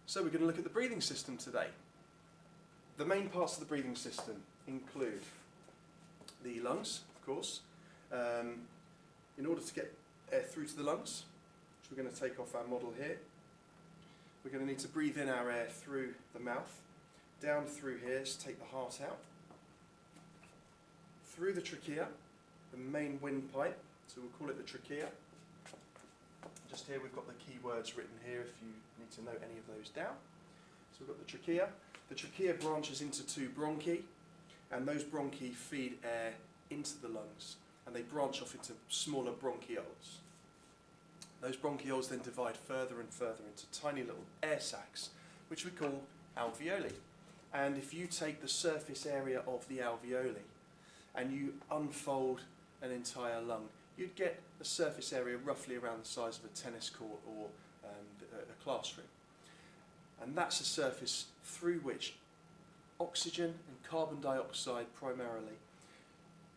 So we're going to look at the breathing system today. The main parts of the breathing system include the lungs, of course. In order to get air through to the lungs, which we're going to take off our model here, we're going to need to breathe in our air through the mouth, down through here to take the heart out, through the trachea, the main windpipe, so we'll call it the trachea. Just here we've got the key words written here if you need to note any of those down. So we've got the trachea. The trachea branches into two bronchi, and those bronchi feed air into the lungs, and they branch off into smaller bronchioles. Those bronchioles then divide further and further into tiny little air sacs, which we call alveoli. And if you take the surface area of the alveoli and you unfold an entire lung, you'd get a surface area roughly around the size of a tennis court or a classroom. And that's a surface through which oxygen and carbon dioxide primarily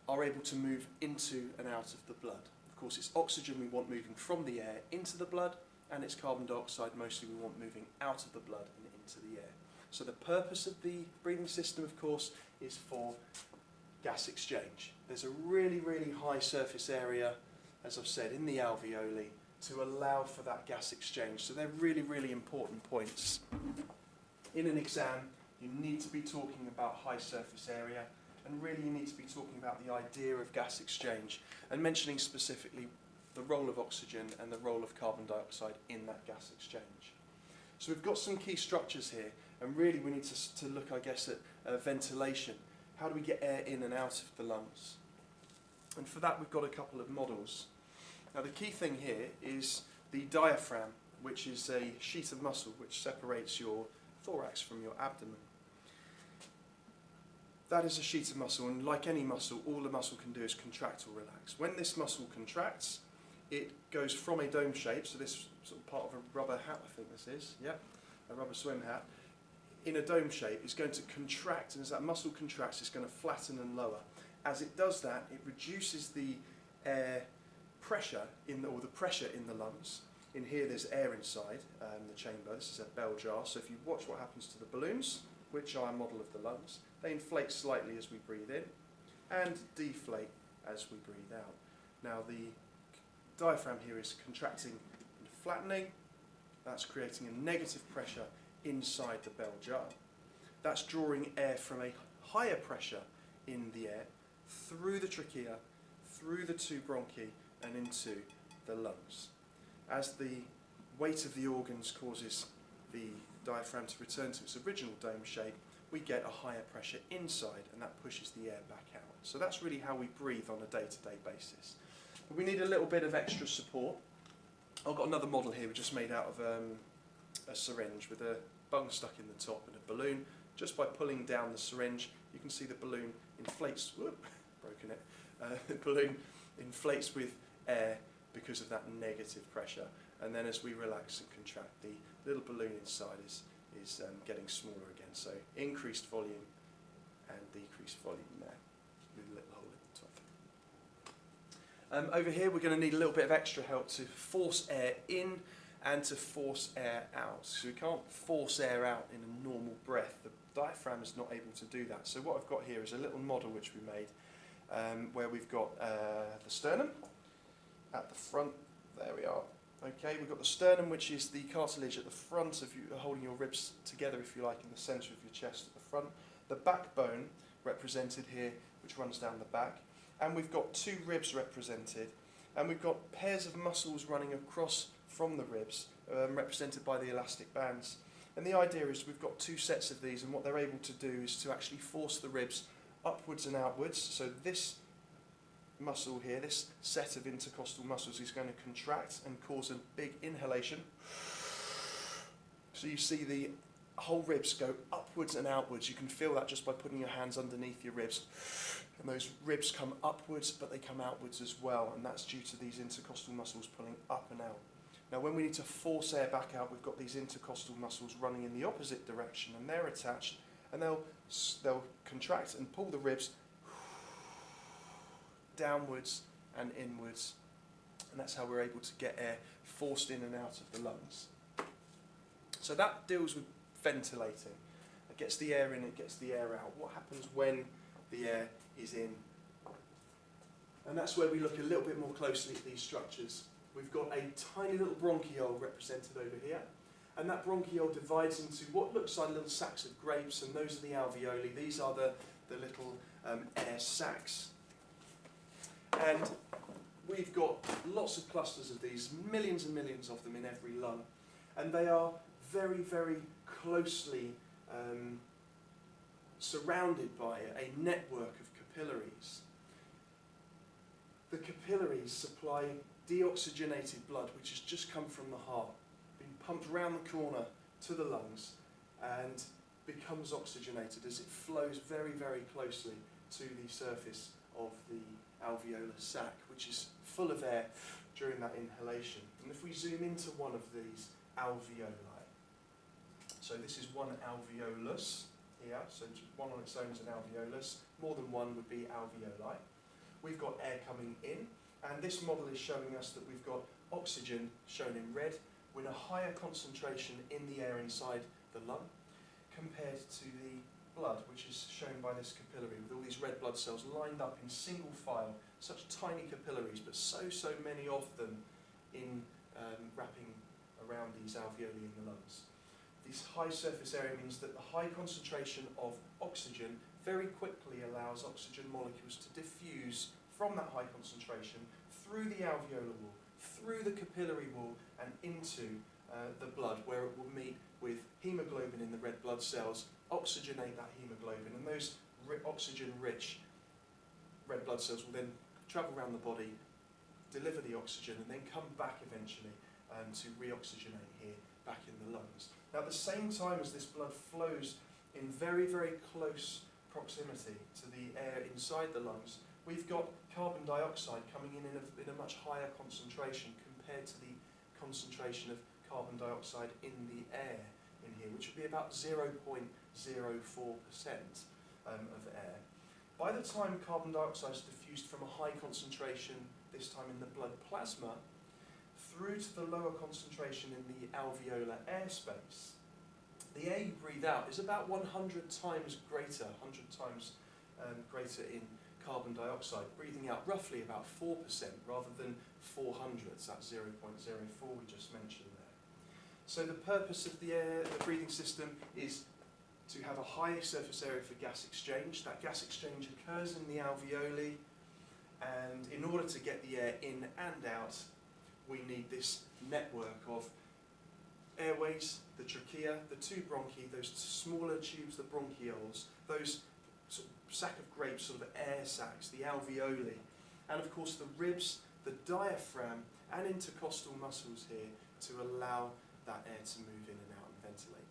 are able to move into and out of the blood. Of course, it's oxygen we want moving from the air into the blood, and it's carbon dioxide mostly we want moving out of the blood and into the air. So the purpose of the breathing system, of course, is for gas exchange. There's a really, really high surface area, as I've said, in the alveoli to allow for that gas exchange. So they're really, really important points. In an exam, you need to be talking about high surface area, and really you need to be talking about the idea of gas exchange and mentioning specifically the role of oxygen and the role of carbon dioxide in that gas exchange. So we've got some key structures here, and really we need to look, I guess, at ventilation. How do we get air in and out of the lungs? And for that we've got a couple of models. Now the key thing here is the diaphragm, which is a sheet of muscle which separates your thorax from your abdomen. That is a sheet of muscle, and like any muscle, all the muscle can do is contract or relax. When this muscle contracts, it goes from a dome shape, so this sort of part of a rubber hat, I think this is, yeah, a rubber swim hat, in a dome shape is going to contract, and as that muscle contracts, it's going to flatten and lower. As it does that, it reduces the air pressure, or the pressure in the lungs. In here there's air inside the chamber. This is a bell jar, so if you watch what happens to the balloons, which are a model of the lungs, they inflate slightly as we breathe in and deflate as we breathe out. Now the diaphragm here is contracting and flattening. That's creating a negative pressure inside the bell jar. That's drawing air from a higher pressure in the air through the trachea, through the two bronchi and into the lungs. As the weight of the organs causes the diaphragm to return to its original dome shape, we get a higher pressure inside, and that pushes the air back out. So that's really how we breathe on a day-to-day basis. But we need a little bit of extra support. I've got another model here just made out of a syringe with a bung stuck in the top and a balloon. Just by pulling down the syringe, you can see the balloon inflates. Whoop, broken it. The balloon inflates with air because of that negative pressure, and then as we relax and contract, the little balloon inside is getting smaller again. So increased volume and decreased volume there with a little hole in the top. Over here we're going to need a little bit of extra help to force air in and to force air out. So we can't force air out in a normal breath. The diaphragm is not able to do that. So what I've got here is a little model which we made where we've got the sternum at the front. There we are. Okay, we've got the sternum, which is the cartilage at the front of you, holding your ribs together, if you like, in the centre of your chest at the front. The backbone represented here, which runs down the back. And we've got two ribs represented. And we've got pairs of muscles running across from the ribs, represented by the elastic bands. And the idea is we've got two sets of these, and what they're able to do is to actually force the ribs upwards and outwards. So this muscle here, this set of intercostal muscles, is going to contract and cause a big inhalation. So you see the whole ribs go upwards and outwards. You can feel that just by putting your hands underneath your ribs. And those ribs come upwards, but they come outwards as well, and that's due to these intercostal muscles pulling up and out. Now when we need to force air back out, we've got these intercostal muscles running in the opposite direction, and they're attached, and they'll contract and pull the ribs downwards and inwards, and that's how we're able to get air forced in and out of the lungs. So that deals with ventilating. It gets the air in, it gets the air out. What happens when the air is in? And that's where we look a little bit more closely at these structures. We've got a tiny little bronchiole represented over here, and that bronchiole divides into what looks like little sacs of grapes, and those are the alveoli. These are the little air sacs. And we've got lots of clusters of these, millions and millions of them in every lung, and they are very, very closely surrounded by a network of capillaries. The capillaries supply deoxygenated blood, which has just come from the heart, being pumped round the corner to the lungs and becomes oxygenated as it flows very, very closely to the surface of the alveolar sac, which is full of air during that inhalation. And if we zoom into one of these alveoli, so this is one alveolus here, so just one on its own is an alveolus, more than one would be alveoli. We've got air coming in, and this model is showing us that we've got oxygen shown in red with a higher concentration in the air inside the lung compared to the blood, which is shown by this capillary with all these red blood cells lined up in single file, such tiny capillaries, but so many of them in wrapping around these alveoli in the lungs. This high surface area means that the high concentration of oxygen very quickly allows oxygen molecules to diffuse from that high concentration through the alveolar wall, through the capillary wall, and into the blood, where it will meet with hemoglobin in the red blood cells, oxygenate that hemoglobin, and those oxygen-rich red blood cells will then travel around the body, deliver the oxygen, and then come back eventually to reoxygenate here back in the lungs. Now, at the same time as this blood flows in very, very close proximity to the air inside the lungs, we've got carbon dioxide coming in a much higher concentration compared to the concentration of carbon dioxide in the air in here, which would be about 0.04% of air. By the time carbon dioxide is diffused from a high concentration, this time in the blood plasma, through to the lower concentration in the alveolar airspace, the air you breathe out is about 100 times greater, greater in carbon dioxide, breathing out roughly about 4% rather than 400, that 0.04 we just mentioned there. So the purpose of the breathing system is to have a high surface area for gas exchange. That gas exchange occurs in the alveoli, and in order to get the air in and out, we need this network of airways, the trachea, the two bronchi, those smaller tubes, the bronchioles, those sort of sac of grapes, sort of air sacs, the alveoli, and of course the ribs, the diaphragm, and intercostal muscles here to allow that air to move in and out and ventilate.